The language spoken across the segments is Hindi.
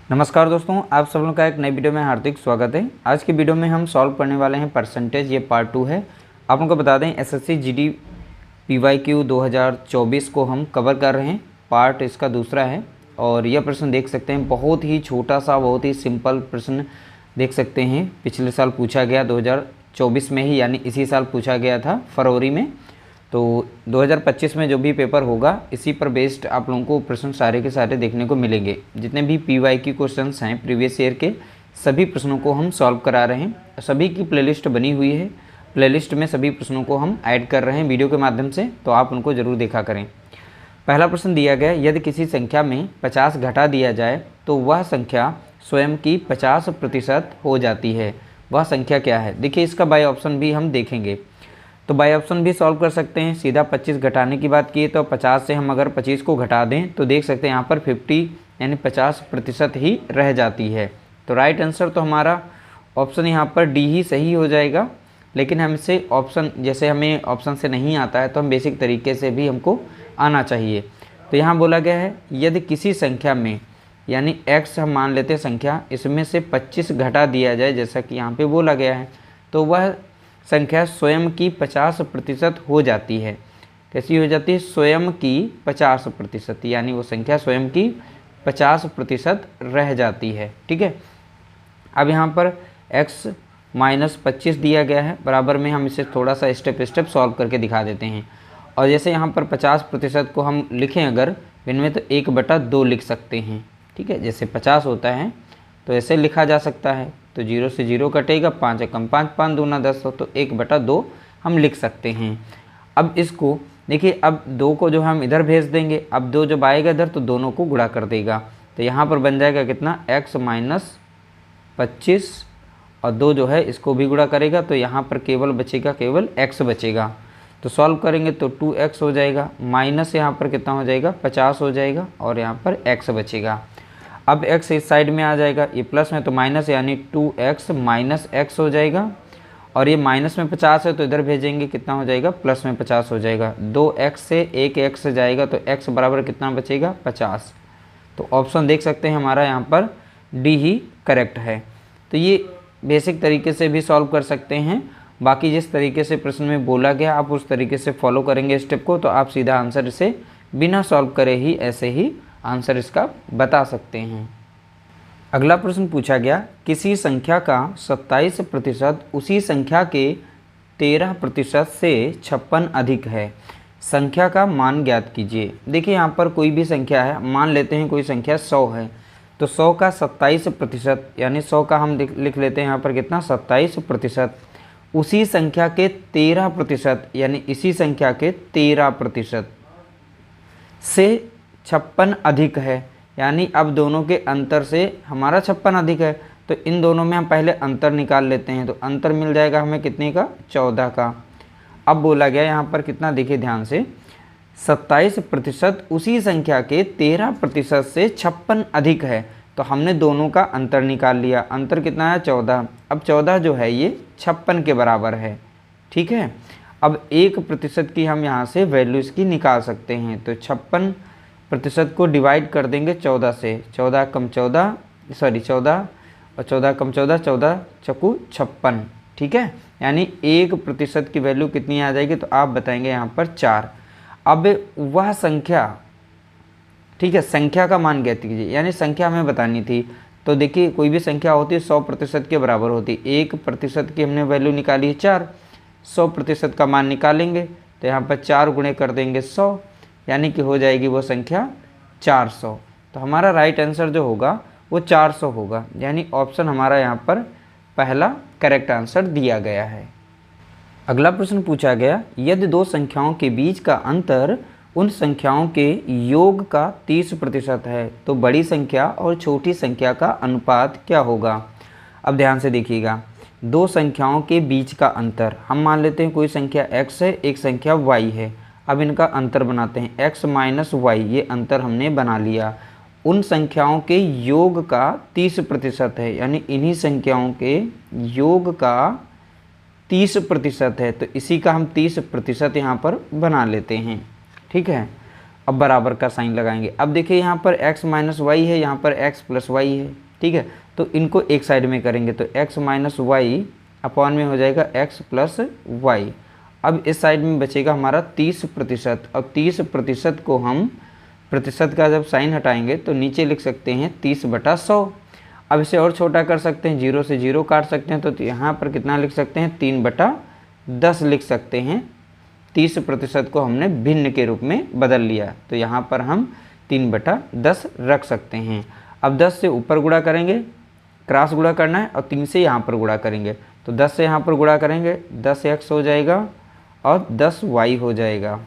नमस्कार दोस्तों, आप सब लोगों का एक नई वीडियो में हार्दिक स्वागत है। आज की वीडियो में हम सॉल्व करने वाले हैं परसेंटेज, ये पार्ट 2 है। आप लोगों को बता दें एसएससी जीडी पीवाईक्यू 2024 को हम कवर कर रहे हैं। पार्ट इसका दूसरा है और यह प्रश्न देख सकते हैं, बहुत ही छोटा सा, बहुत ही सिंपल प्रश्न देख सकते हैं। पिछले साल पूछा गया 2024 में ही, यानी इसी साल पूछा गया था फरवरी में। तो 2025 में जो भी पेपर होगा इसी पर बेस्ड आप लोगों को प्रश्न सारे के सारे देखने को मिलेंगे। जितने भी पीवाईक्यू क्वेश्चंस हैं प्रीवियस ईयर के, सभी प्रश्नों को हम सॉल्व करा रहे हैं। सभी की प्लेलिस्ट बनी हुई है, प्लेलिस्ट में सभी प्रश्नों को हम ऐड कर रहे हैं वीडियो के माध्यम से, तो आप उनको ज़रूर देखा करें। पहला प्रश्न दिया गया, यदि किसी संख्या में 50 घटा दिया जाए तो वह संख्या स्वयं की 50% हो जाती है। वह संख्या क्या है? देखिए, इसका बाय ऑप्शन भी हम देखेंगे, तो बाय ऑप्शन भी सॉल्व कर सकते हैं। सीधा 25 घटाने की बात की तो 50 से हम अगर 25 को घटा दें तो देख सकते हैं यहाँ पर 50 यानी 50% ही रह जाती है। तो राइट आंसर तो हमारा ऑप्शन यहाँ पर डी ही सही हो जाएगा। लेकिन हमसे ऑप्शन, जैसे हमें ऑप्शन से नहीं आता है तो हम बेसिक तरीके से भी हमको आना चाहिए। तो यहाँ बोला गया है, यदि किसी संख्या में, यानी x हम मान लेते हैं संख्या, इसमें से 25 घटा दिया जाए जैसा कि यहाँ पे बोला गया है, तो वह संख्या स्वयं की 50% हो जाती है। कैसी हो जाती है? स्वयं की 50%, यानी वो संख्या स्वयं की 50% रह जाती है। ठीक है। अब यहाँ पर x माइनस 25 दिया गया है, बराबर में हम इसे थोड़ा सा स्टेप सॉल्व करके दिखा देते हैं। और जैसे यहाँ पर 50% को हम लिखें अगर इनमें, तो 1/2 लिख सकते हैं। ठीक है, जैसे 50 होता है तो ऐसे लिखा जा सकता है। तो 0 से 0 कटेगा, 5 कम 5, 5 दूना 10, तो 1/2 हम लिख सकते हैं। अब इसको देखिए, अब 2 को जो हम इधर भेज देंगे, अब 2 जब आएगा इधर तो दोनों को गुणा कर देगा। तो यहाँ पर बन जाएगा कितना? x माइनस 25 और 2 जो है इसको भी गुणा करेगा, तो यहाँ पर केवल बचेगा, केवल x बचेगा। तो सॉल्व करेंगे तो 2x हो जाएगा, माइनस यहाँ पर कितना हो जाएगा? 50 हो जाएगा, और यहाँ पर x बचेगा। अब x इस साइड में आ जाएगा, ये प्लस में तो माइनस, यानी 2x माइनस x हो जाएगा। और ये माइनस में 50 है तो इधर भेजेंगे, कितना हो जाएगा? प्लस में 50 हो जाएगा। 2x से 1x जाएगा तो x बराबर कितना बचेगा? 50। तो ऑप्शन देख सकते हैं हमारा यहाँ पर डी ही करेक्ट है। तो ये बेसिक तरीके से भी सॉल्व कर सकते हैं। बाकी जिस तरीके से प्रश्न में बोला गया आप उस तरीके से फॉलो करेंगे स्टेप को, तो आप सीधा आंसर इसे बिना सॉल्व करे ही ऐसे ही आंसर इसका बता सकते हैं। अगला प्रश्न पूछा गया, किसी संख्या का 27% उसी संख्या के 13% से 56 अधिक है, संख्या का मान ज्ञात कीजिए। देखिए, यहाँ पर कोई भी संख्या है, मान लेते हैं कोई संख्या 100 है, तो 100 का 27% यानी 100 का हम लिख लेते हैं यहाँ पर कितना? 27%। उसी संख्या के 13% यानी इसी संख्या के 13% से 56 अधिक है, यानी अब दोनों के अंतर से हमारा 56 अधिक है। तो इन दोनों में हम पहले अंतर निकाल लेते हैं, तो अंतर मिल जाएगा हमें कितने का? 14 का। अब बोला गया यहाँ पर कितना, देखिए ध्यान से, 27% उसी संख्या के 13% से 56 अधिक है, तो हमने दोनों का अंतर निकाल लिया। अंतर कितना है? 14। अब 14 जो है ये 56 के बराबर है। ठीक है। अब 1% की हम यहाँ से वैल्यू इसकी निकाल सकते हैं, तो 56% को डिवाइड कर देंगे 14 से। 14 कम 14 और 14 कम 14, 14 चकू 56। ठीक है, यानी 1% की वैल्यू कितनी आ जाएगी? तो आप बताएंगे यहाँ पर 4। अब वह संख्या, ठीक है, संख्या का मान ज्ञात कीजिए, यानी संख्या हमें बतानी थी। तो देखिए, कोई भी संख्या होती है 100% के बराबर होती है। 1% की हमने वैल्यू निकाली है 4, 100% का मान निकालेंगे तो यहाँ पर 4 गुणे कर देंगे 100, यानी कि हो जाएगी वो संख्या 400। तो हमारा राइट आंसर जो होगा वो 400 होगा, यानी ऑप्शन हमारा यहाँ पर पहला करेक्ट आंसर दिया गया है। अगला प्रश्न पूछा गया, यदि दो संख्याओं के बीच का अंतर उन संख्याओं के योग का 30% है तो बड़ी संख्या और छोटी संख्या का अनुपात क्या होगा? अब ध्यान से देखिएगा, दो संख्याओं के बीच का अंतर, हम मान लेते हैं कोई संख्या x है, एक संख्या y है। अब इनका अंतर बनाते हैं, x माइनस वाई, ये अंतर हमने बना लिया। उन संख्याओं के योग का 30% है, यानी इन्हीं संख्याओं के योग का 30% है, तो इसी का हम 30% यहाँ पर बना लेते हैं। ठीक है। अब बराबर का साइन लगाएंगे। अब देखिए यहाँ पर x माइनस वाई है, यहाँ पर x प्लस वाई है, ठीक है। तो इनको एक साइड में करेंगे तो x माइनस वाई अपॉन में हो जाएगा x प्लस वाई। अब इस साइड में बचेगा हमारा 30%। अब 30% को हम प्रतिशत का जब साइन हटाएंगे तो नीचे लिख सकते हैं 30/100। अब इसे और छोटा कर सकते हैं, 0 से 0 काट सकते हैं, तो यहाँ पर कितना लिख सकते हैं 3/10 लिख सकते हैं। 30% को हमने भिन्न के रूप में बदल लिया, तो यहाँ पर हम 3/10 रख सकते हैं। अब 10 से ऊपर गुणा करेंगे, क्रॉस गुणा करना है, और 3 से यहाँ पर गुणा करेंगे, तो 10 से यहाँ पर गुणा करेंगे 10x हो जाएगा और 10y हो जाएगा।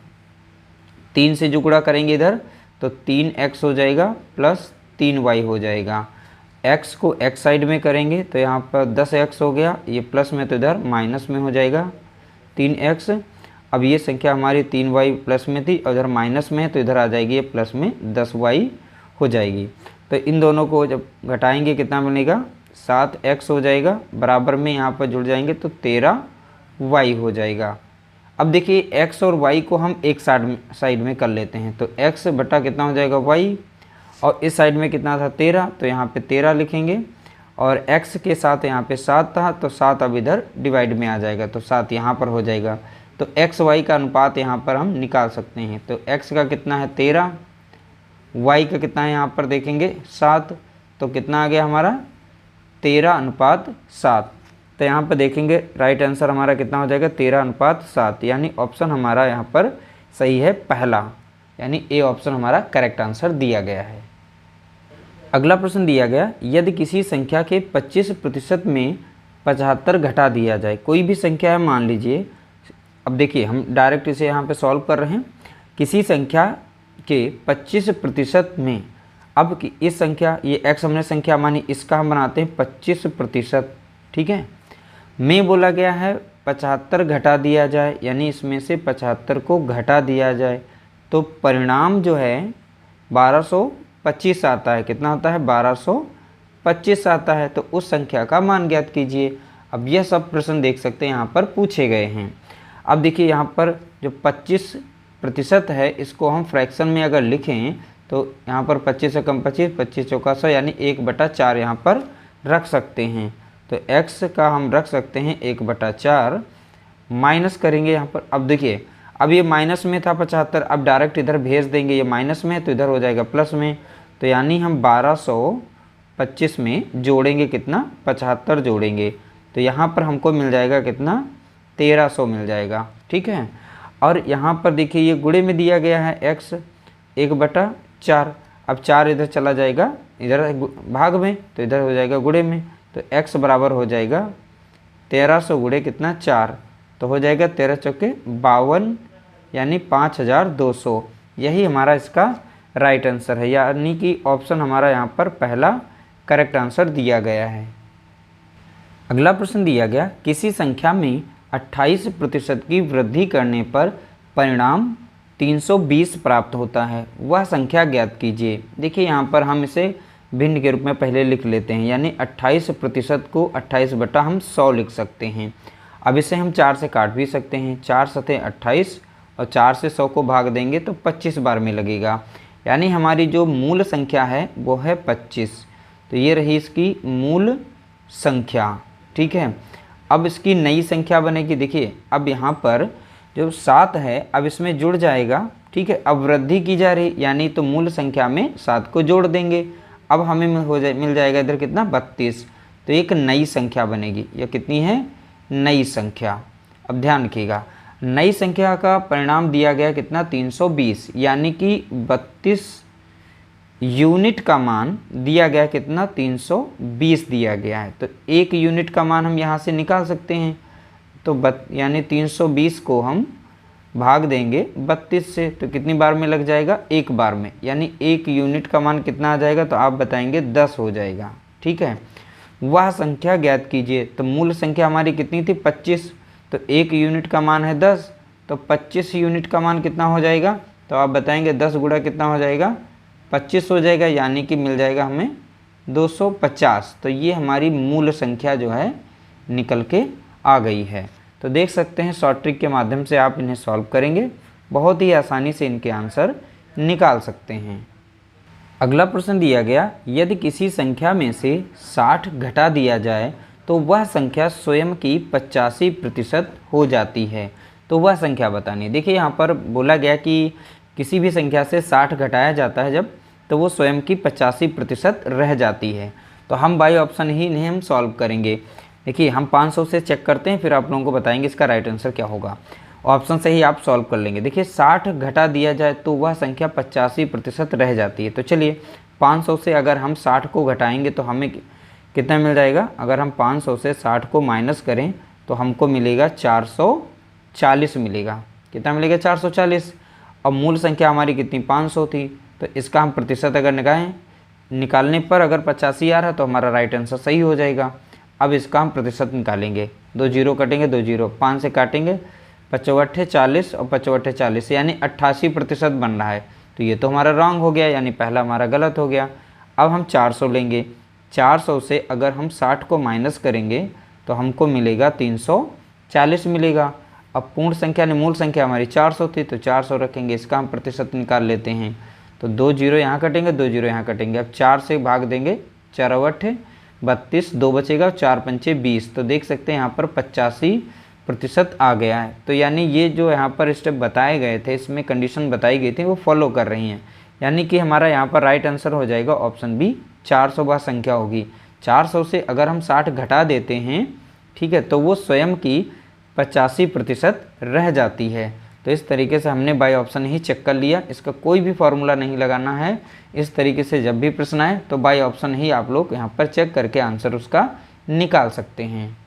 3 से जो गुणा करेंगे इधर तो 3x हो जाएगा प्लस 3y हो जाएगा। x को x साइड में करेंगे तो यहाँ पर 10x हो गया, ये प्लस में तो इधर माइनस में हो जाएगा 3x। अब ये संख्या हमारी 3y प्लस में थी और इधर माइनस में है, तो इधर आ जाएगी ये प्लस में 10y हो जाएगी। तो इन दोनों को जब घटाएंगे कितना बनेगा 7x हो जाएगा, बराबर में यहाँ पर जुड़ जाएंगे तो 13y हो जाएगा। अब देखिए x और y को हम एक साइड में कर लेते हैं, तो x बटा कितना हो जाएगा y, और इस साइड में कितना था 13, तो यहाँ पे 13 लिखेंगे, और x के साथ यहाँ पे 7 था तो 7 अब इधर डिवाइड में आ जाएगा, तो 7 यहाँ पर हो जाएगा। तो x y का अनुपात यहाँ पर हम निकाल सकते हैं, तो x का कितना है 13, y का कितना है यहाँ पर देखेंगे 7, तो कितना आ गया हमारा 13:7। तो यहाँ पर देखेंगे राइट आंसर हमारा कितना हो जाएगा 13:7, यानी ऑप्शन हमारा यहाँ पर सही है पहला, यानी ए ऑप्शन हमारा करेक्ट आंसर दिया गया है। अगला प्रश्न दिया गया, यदि किसी संख्या के 25% में 75 घटा दिया जाए, कोई भी संख्या है मान लीजिए। अब देखिए हम डायरेक्ट इसे यहाँ पे सॉल्व कर रहे हैं। किसी संख्या के 25% में, अब कि इस संख्या, ये x हमने संख्या मानी, इसका हम बनाते हैं 25%, ठीक है। में बोला गया है 75 घटा दिया जाए, यानी इसमें से 75 को घटा दिया जाए, तो परिणाम जो है 1225 आता है। कितना आता है 1225 आता है। तो उस संख्या का मान ज्ञात कीजिए। अब यह सब प्रश्न देख सकते हैं यहाँ पर पूछे गए हैं। अब देखिए यहाँ पर जो 25% है, इसको हम फ्रैक्शन में अगर लिखें तो यहाँ पर 25 से कम 25, 25 चौका 100, यानी 1/4 यहाँ पर रख सकते हैं। तो x का हम रख सकते हैं 1/4, माइनस करेंगे यहाँ पर। अब देखिए अब ये माइनस में था 75, अब डायरेक्ट इधर भेज देंगे, ये माइनस में है तो इधर हो जाएगा प्लस में, तो यानी हम 1225 में जोड़ेंगे कितना 75 जोड़ेंगे, तो यहाँ पर हमको मिल जाएगा कितना 1300 मिल जाएगा, ठीक है। और यहाँ पर देखिए ये गुणे में दिया गया है x 1/4, अब 4 इधर चला जाएगा, इधर भाग में, तो इधर हो जाएगा गुणे में, तो x बराबर हो जाएगा 1300 गुणे कितना 4, तो हो जाएगा 13 चौके 52, यानी 5200। यही हमारा इसका राइट आंसर है, यानी कि ऑप्शन हमारा यहाँ पर पहला करेक्ट आंसर दिया गया है। अगला प्रश्न दिया गया, किसी संख्या में 28% की वृद्धि करने पर परिणाम 320 प्राप्त होता है, वह संख्या ज्ञात कीजिए। देखिए यहाँ पर हम इसे भिन्न के रूप में पहले लिख लेते हैं, यानी 28% को 28/100 लिख सकते हैं। अब इसे हम 4 से काट भी सकते हैं, 4 सते 28 और 4 से 100 को भाग देंगे तो 25 बार में लगेगा, यानी हमारी जो मूल संख्या है वो है 25। तो ये रही इसकी मूल संख्या, ठीक है। अब इसकी नई संख्या बनेगी। देखिए अब यहाँ पर जो 7 है अब इसमें जुड़ जाएगा, ठीक है। अब वृद्धि की जा रही, यानी तो मूल संख्या में 7 को जोड़ देंगे, अब हमें मिल जाएगा इधर कितना 32, तो एक नई संख्या बनेगी। यह कितनी है नई संख्या। अब ध्यान रखिएगा, नई संख्या का परिणाम दिया गया कितना 320, यानी कि 32 यूनिट का मान दिया गया कितना 320 दिया गया है। तो 1 यूनिट का मान हम यहाँ से निकाल सकते हैं, तो यानी 320 को हम भाग देंगे 32 से, तो कितनी बार में लग जाएगा 1 बार में, यानी 1 यूनिट का मान कितना आ जाएगा, तो आप बताएंगे 10 हो जाएगा, ठीक है। वह संख्या ज्ञात कीजिए। तो मूल संख्या हमारी कितनी थी 25, तो 1 यूनिट का मान है 10, तो 25 यूनिट का मान कितना हो जाएगा, तो आप बताएंगे 10 गुणा कितना हो जाएगा 25 हो जाएगा, यानी कि मिल जाएगा हमें 250। तो ये हमारी मूल संख्या जो है निकल के आ गई है। तो देख सकते हैं शॉर्ट ट्रिक के माध्यम से आप इन्हें सॉल्व करेंगे, बहुत ही आसानी से इनके आंसर निकाल सकते हैं। अगला प्रश्न दिया गया, यदि किसी संख्या में से 60 घटा दिया जाए तो वह संख्या स्वयं की 85% हो जाती है। तो वह संख्या बतानी है। देखिए यहाँ पर बोला गया कि किसी भी संख्या से 60 घटाया जाता है जब, तो वो स्वयं की 85% रह जाती है। तो हम बाई ऑप्शन ही नहीं हम सॉल्व करेंगे। देखिए हम 500 से चेक करते हैं, फिर आप लोगों को बताएंगे इसका राइट आंसर क्या होगा। ऑप्शन से ही आप सॉल्व कर लेंगे। देखिए 60 घटा दिया जाए तो वह संख्या 85% रह जाती है। तो चलिए 500 से अगर हम 60 को घटाएंगे तो हमें कितना मिल जाएगा। अगर हम 500 से 60 को माइनस करें तो हमको मिलेगा 440 मिलेगा। कितना मिलेगा 440। अब मूल संख्या हमारी कितनी 500 थी, तो इसका हम प्रतिशत अगर निकालने पर अगर 85 आ रहा है तो हमारा राइट आंसर सही हो जाएगा। अब इसका हम प्रतिशत निकालेंगे, 2 जीरो कटेंगे, 2 जीरो 5 से काटेंगे, 55 40 और 55 40 यानी 88% बन रहा है। तो ये तो हमारा रॉन्ग हो गया, यानी पहला हमारा गलत हो गया। अब हम 400 लेंगे। 400 से अगर हम 60 को माइनस करेंगे तो हमको मिलेगा 340 मिलेगा। अब पूर्ण संख्या ने मूल संख्या हमारी 400 थी, तो 400 रखेंगे, इसका हम प्रतिशत निकाल लेते हैं। तो 2 जीरो यहाँ कटेंगे, 2 जीरो यहाँ कटेंगे। अब 4 से भाग देंगे, 4 8 32, 2 बचेगा, 4 पंचे 20। तो देख सकते हैं यहाँ पर 85% आ गया है। तो यानी ये जो यहाँ पर स्टेप बताए गए थे, इसमें कंडीशन बताई गई थी, वो फॉलो कर रही हैं। यानी कि हमारा यहाँ पर राइट आंसर हो जाएगा ऑप्शन बी, 400 वह संख्या होगी। 400 से अगर हम 60 घटा देते हैं, ठीक है, तो वो स्वयं की 85% रह जाती है। तो इस तरीके से हमने बाई ऑप्शन ही चेक कर लिया। इसका कोई भी फॉर्मूला नहीं लगाना है। इस तरीके से जब भी प्रश्न आए तो बाई ऑप्शन ही आप लोग यहाँ पर चेक करके आंसर उसका निकाल सकते हैं।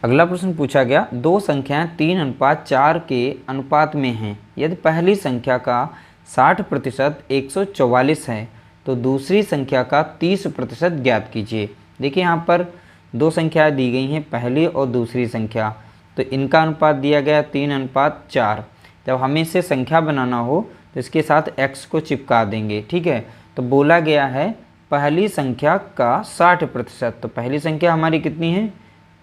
अगला प्रश्न पूछा गया, दो संख्याएं 3:4 के अनुपात में हैं। यदि पहली संख्या का 60% 144 है तो दूसरी संख्या का 30% ज्ञात कीजिए। देखिए यहाँ पर दो संख्याएं दी गई हैं, पहली और दूसरी संख्या, तो इनका अनुपात दिया गया 3:4। जब हमें इसे संख्या बनाना हो तो इसके साथ x को चिपका देंगे, ठीक है। तो बोला गया है पहली संख्या का 60%, तो पहली संख्या हमारी कितनी है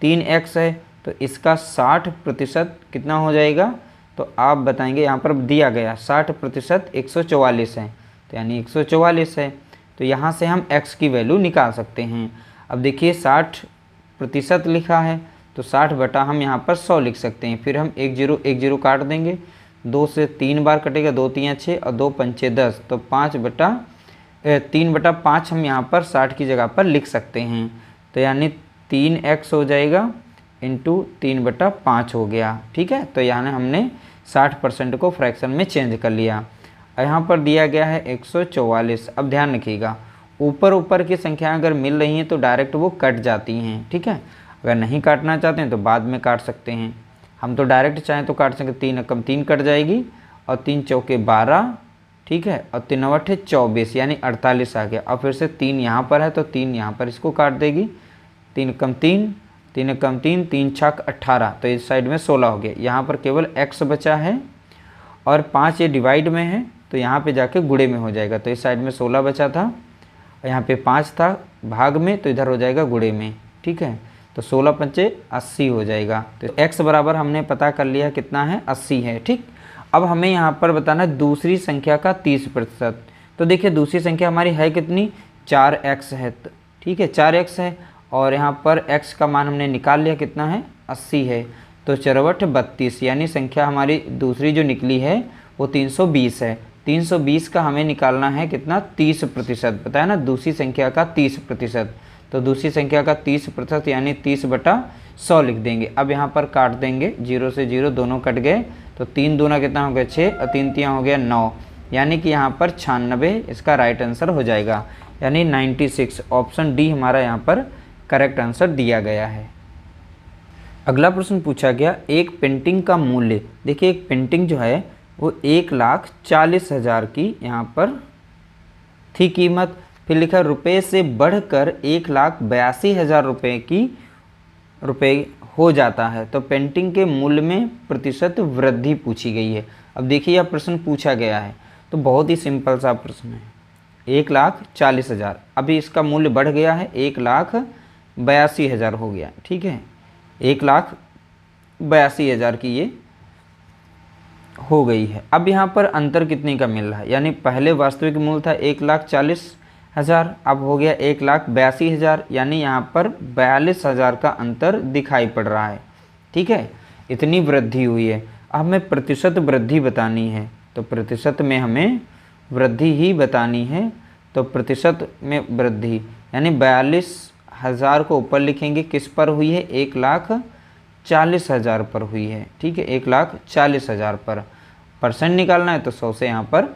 3x है, तो इसका 60% कितना हो जाएगा, तो आप बताएंगे। यहाँ पर दिया गया 60% 144 है, तो यानी 144 है। तो यहाँ से हम x की वैल्यू निकाल सकते हैं। अब देखिए 60% लिखा है, तो 60 बटा हम यहाँ पर 100 लिख सकते हैं। फिर हम 1 जीरो काट देंगे, 2 से 3 बार कटेगा, 2 3 6 और 2 पंचे 10, तो 3/5 हम यहाँ पर 60 की जगह पर लिख सकते हैं। तो यानी 3x हो जाएगा इंटू 3/5 हो गया, ठीक है। तो यानी हमने 60% को फ्रैक्शन में चेंज कर लिया। यहाँ पर दिया गया है 144। अब ध्यान रखिएगा, ऊपर की संख्याएं अगर मिल रही हैं तो डायरेक्ट वो कट जाती हैं, ठीक है। अगर नहीं काटना चाहते हैं तो बाद में काट सकते हैं। हम तो डायरेक्ट चाहें तो काट सकते, 3 कम 3 कट जाएगी और 3 चौके 12, ठीक है, और 3 8 24 यानी 48 आ गया। और फिर से 3 यहाँ पर है तो 3 यहाँ पर इसको काट देगी, 3 कम 3, 3 कम 3, 3 छक 18, तो इस साइड में 16 हो गया। यहाँ पर केवल x बचा है और 5 ये डिवाइड में है तो यहाँ पे जाके गुणे में हो जाएगा। तो इस साइड में 16 बचा था, यहाँ पे 5 था भाग में, तो इधर हो जाएगा गुणे में, ठीक है। तो 16 पंचे 80 हो जाएगा। तो x बराबर हमने पता कर लिया कितना है 80 है, ठीक। अब हमें यहाँ पर बताना है दूसरी संख्या का 30%। तो देखिए दूसरी संख्या हमारी है कितनी 4x है, ठीक है, 4x है और यहाँ पर x का मान हमने निकाल लिया कितना है 80 है। तो 4 32 यानी संख्या हमारी दूसरी जो निकली है वो 320 है। 320 का हमें निकालना है कितना 30%, बताया ना, दूसरी संख्या का 30%। तो दूसरी संख्या का 30% यानी 30/100 लिख देंगे। अब यहाँ पर काट देंगे, 0 से 0 दोनों कट गए, तो 3 दूना कितना हो गया 6 और 3 तियाँ हो गया 9, यानी कि यहाँ पर 96 इसका राइट आंसर हो जाएगा, यानी 96। ऑप्शन डी हमारा यहाँ पर करेक्ट आंसर दिया गया है। अगला प्रश्न पूछा गया, एक पेंटिंग का मूल्य, देखिए एक पेंटिंग जो है वो 1,40,000 की यहाँ पर थी कीमत, फिर लिखा रुपये से बढ़कर 1,82,000 रुपये हो जाता है, तो पेंटिंग के मूल्य में प्रतिशत वृद्धि पूछी गई है। अब देखिए यह प्रश्न पूछा गया है तो बहुत ही सिंपल सा प्रश्न है। 1,40,000, अभी इसका मूल्य बढ़ गया है 1,82,000 हो गया, ठीक है, 1,82,000 की ये हो गई है। अब यहाँ पर अंतर कितने का मिल रहा है, यानी पहले वास्तविक मूल्य था 1,40,000, अब हो गया 1,82,000, यानी यहाँ पर 42,000 का अंतर दिखाई पड़ रहा है। ठीक है, इतनी वृद्धि हुई है। अब हमें प्रतिशत वृद्धि बतानी है, तो प्रतिशत में हमें वृद्धि ही बतानी है। तो प्रतिशत में वृद्धि यानी 42,000 को ऊपर लिखेंगे, किस पर हुई है, 1,40,000 पर हुई है। ठीक है, 1,40,000 पर। परसेंट निकालना है तो 100 से यहाँ पर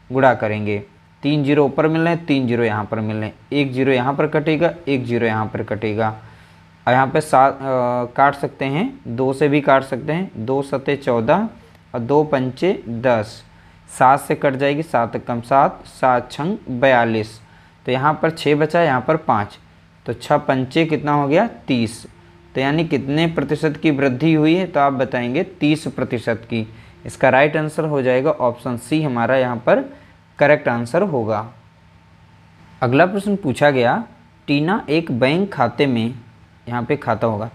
गुणा करेंगे। 3 जीरो ऊपर मिल रहे हैं, 3 जीरो यहाँ पर मिल रहे हैं, 1 जीरो यहाँ पर कटेगा, 1 जीरो यहाँ पर कटेगा। और यहाँ पे 7 काट सकते हैं, 2 से भी काट सकते हैं, 2 सते 14 और 2 पंचे 10, 7 से कट जाएगी, 7 कम 7, 7 छंग 42। तो यहाँ पर 6 बचा, यहाँ पर 5, तो 6 पंचे कितना हो गया, 30। तो यानी कितने प्रतिशत की वृद्धि हुई है, तो आप बताएंगे 30% की। इसका राइट आंसर हो जाएगा ऑप्शन सी, हमारा यहाँ पर करेक्ट आंसर होगा। अगला प्रश्न पूछा गया, टीना एक बैंक खाते में, यहाँ पे खाता होगा,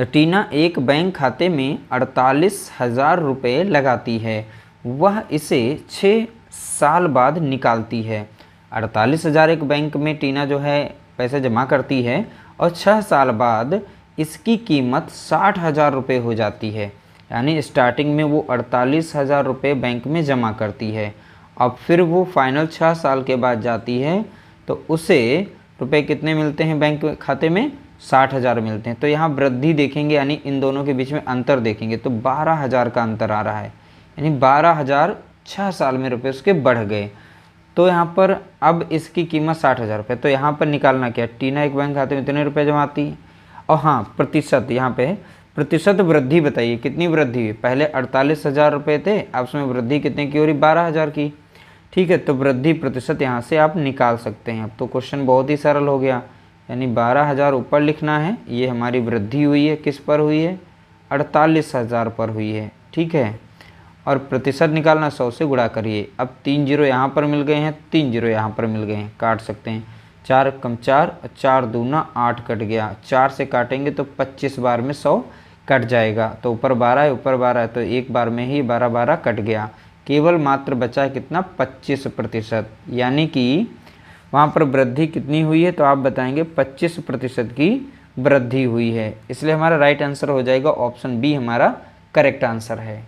टीना एक बैंक खाते में 48,000 रुपये लगाती है, वह इसे 6 साल बाद निकालती है। 48,000 एक बैंक में टीना जो है पैसे जमा करती है और 6 साल बाद इसकी कीमत 60,000 रुपये हो जाती है। यानी स्टार्टिंग में वो 48,000 रुपये बैंक में जमा करती है, अब फिर वो फाइनल 6 साल के बाद जाती है तो उसे रुपए कितने मिलते हैं बैंक खाते में, 60,000 मिलते हैं। तो यहाँ वृद्धि देखेंगे, यानी इन दोनों के बीच में अंतर देखेंगे तो 12,000 का अंतर आ रहा है, यानी 12,000 6 साल में रुपये उसके बढ़ गए। तो यहाँ पर अब इसकी कीमत 60,000 रुपये। तो यहाँ पर निकालना क्या, टीना एक बैंक खाते में इतने रुपये जमाती है। और हाँ, प्रतिशत यहाँ पे है, प्रतिशत वृद्धि बताइए कितनी वृद्धि हुई। पहले 48,000 रुपये थे, अब उसमें वृद्धि कितने की हो रही, 12,000 की। ठीक है, तो वृद्धि प्रतिशत यहाँ से आप निकाल सकते हैं। अब तो क्वेश्चन बहुत ही सरल हो गया, यानी 12,000 ऊपर लिखना है, ये हमारी वृद्धि हुई है, किस पर हुई है, 48,000 पर हुई है। ठीक है, और प्रतिशत निकालना 100 से गुणा करिए। अब 3 जीरो यहाँ पर मिल गए हैं, 3 जीरो यहाँ पर मिल गए हैं, काट सकते हैं। 4 कम 4, 4 दूना 8 कट गया, 4 से काटेंगे तो 25 बार में 100 कट जाएगा। तो ऊपर 12 है, ऊपर 12 है, तो एक बार में ही 12 कट गया, केवल मात्र बचा कितना, 25%। यानी कि वहाँ पर वृद्धि कितनी हुई है, तो आप बताएंगे 25% की वृद्धि हुई है। इसलिए हमारा राइट आंसर हो जाएगा ऑप्शन बी, हमारा करेक्ट आंसर है।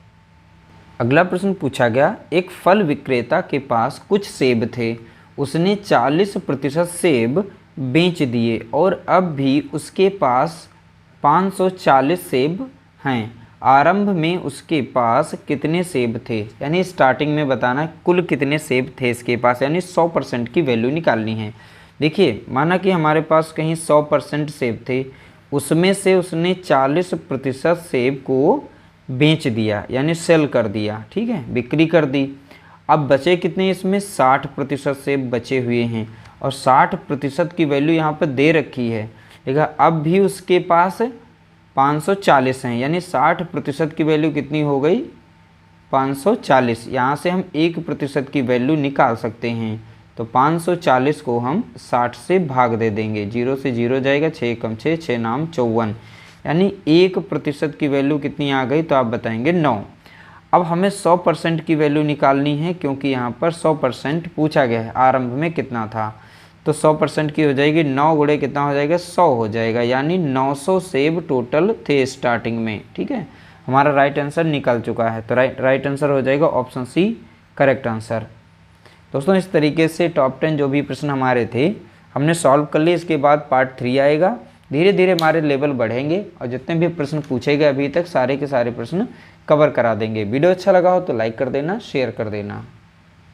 अगला प्रश्न पूछा गया, एक फल विक्रेता के पास कुछ सेब थे, उसने 40% सेब बेच दिए और अब भी उसके पास 540 सेब हैं। आरंभ में उसके पास कितने सेब थे, यानी स्टार्टिंग में बताना कुल कितने सेब थे इसके पास, यानी 100% की वैल्यू निकालनी है। देखिए, माना कि हमारे पास कहीं 100% सेब थे, उसमें से उसने 40% सेब को बेच दिया, यानी सेल कर दिया। ठीक है, बिक्री कर दी। अब बचे कितने, इसमें 60% सेब बचे हुए हैं और 60% की वैल्यू यहाँ पर दे रखी है। देखा, अब भी उसके पास 540 हैं, यानी 60% की वैल्यू कितनी हो गई, 540। यहाँ से हम 1% की वैल्यू निकाल सकते हैं, तो 540 को हम 60 से भाग दे देंगे, 0 से 0 जाएगा, 6 कम 6, 6 नाम 54, यानी 1% की वैल्यू कितनी आ गई, तो आप बताएंगे 9। अब हमें 100% की वैल्यू निकालनी है, क्योंकि यहाँ पर 100% पूछा गया है, आरंभ में कितना था, तो 100% की हो जाएगी, 9 गुणे कितना हो जाएगा, 100 हो जाएगा, यानी 900 सेब टोटल थे स्टार्टिंग में। ठीक है, हमारा राइट आंसर निकल चुका है, तो राइट आंसर हो जाएगा ऑप्शन सी, करेक्ट आंसर। दोस्तों, इस तरीके से टॉप 10 जो भी प्रश्न हमारे थे हमने सॉल्व कर लिए। इसके बाद पार्ट 3 आएगा, धीरे धीरे हमारे लेवल बढ़ेंगे और जितने भी प्रश्न पूछे गए अभी तक सारे के सारे प्रश्न कवर करा देंगे। वीडियो अच्छा लगा हो तो लाइक कर देना, शेयर कर देना।